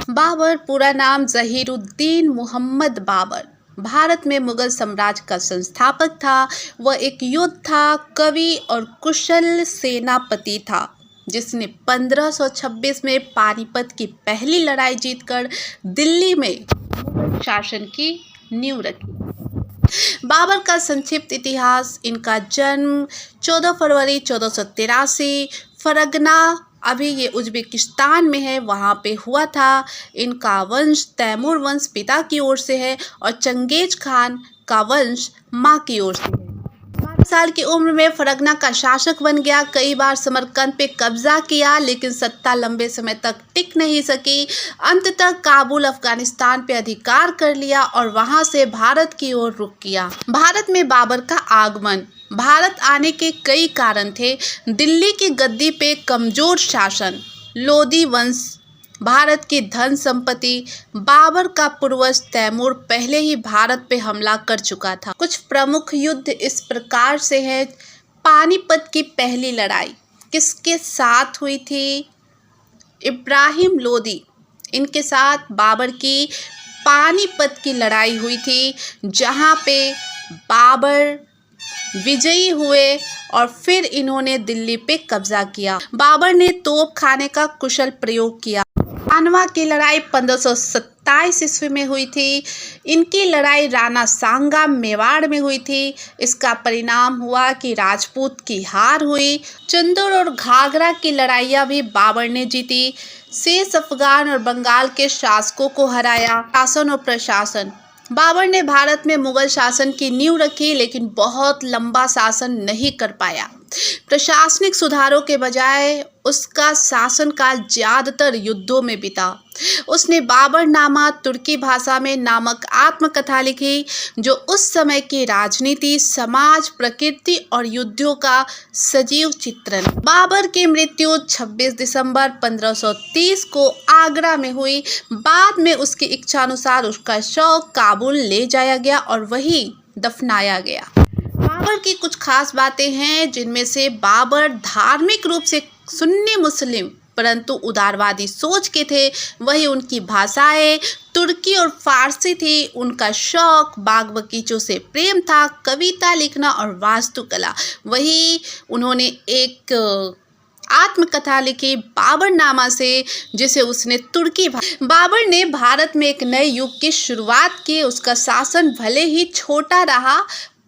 बाबर पूरा नाम ज़हीरुद्दीन मुहम्मद बाबर भारत में मुगल साम्राज्य का संस्थापक था। वह एक योद्धा, कवि और कुशल सेनापति था जिसने 1526 में पानीपत की पहली लड़ाई जीतकर दिल्ली में मुगल शासन की नींव रखी। बाबर का संक्षिप्त इतिहास। इनका जन्म 14 फरवरी 1483 फरगना, अभी ये उज्बेकिस्तान में है, वहाँ पे हुआ था। इनका वंश तैमूर वंश पिता की ओर से है और चंगेज खान का वंश माँ की ओर से है। 12 साल की उम्र में फरगना का शासक बन गया। कई बार समरकंद पे कब्जा किया लेकिन सत्ता लंबे समय तक टिक नहीं सकी। अंततः काबुल अफगानिस्तान पे अधिकार कर लिया और वहां से भारत की ओर रुख किया। भारत में बाबर का आगमन। भारत आने के कई कारण थे। दिल्ली की गद्दी पे कमजोर शासन, लोदी वंश, भारत की धन संपत्ति। बाबर का पूर्वज तैमूर पहले ही भारत पे हमला कर चुका था। कुछ प्रमुख युद्ध इस प्रकार से है। पानीपत की पहली लड़ाई किसके साथ हुई थी? इब्राहिम लोदी, इनके साथ बाबर की पानीपत की लड़ाई हुई थी, जहां पे बाबर विजयी हुए और फिर इन्होंने दिल्ली पे कब्जा किया। बाबर ने तोप खाने का कुशल प्रयोग किया। कानवा की लड़ाई 1527 ईस्वी में हुई थी। इनकी लड़ाई राणा सांगा मेवाड़ में हुई थी। इसका परिणाम हुआ कि राजपूत की हार हुई। चंदौर और घाघरा की लड़ाइयाँ भी बाबर ने जीती। शेष अफगान और बंगाल के शासकों को हराया। शासन और प्रशासन। बाबर ने भारत में मुगल शासन की नींव रखी लेकिन बहुत लंबा शासन नहीं कर पाया। प्रशासनिक सुधारों के बजाय उसका शासनकाल ज्यादातर युद्धों में बीता। उसने बाबरनामा तुर्की भाषा में नामक आत्मकथा लिखी जो उस समय की राजनीति, समाज, प्रकृति और युद्धों का सजीव चित्रण। बाबर की मृत्यु 26 दिसंबर 1530 को आगरा में हुई। बाद में उसकी इच्छानुसार उसका शव काबुल ले जाया गया और वहीं दफनाया गया। बाबर की कुछ खास बातें हैं जिनमें से बाबर धार्मिक रूप से सुन्नी मुस्लिम परंतु उदारवादी सोच के थे। वही उनकी भाषाएं तुर्की और फारसी थी। उनका शौक बाग बगीचों से प्रेम था, कविता लिखना और वास्तुकला। वही उन्होंने एक आत्मकथा लिखी बाबरनामा से, जिसे उसने तुर्की बाबर ने भारत में एक नए युग की शुरुआत की। उसका शासन भले ही छोटा रहा,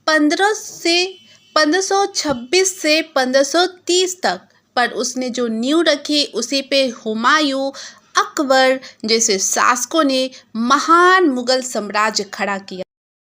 1526 से 1530 तक, पर उसने जो नींव रखी उसी पे हुमायूं, अकबर जैसे शासकों ने महान मुगल साम्राज्य खड़ा किया।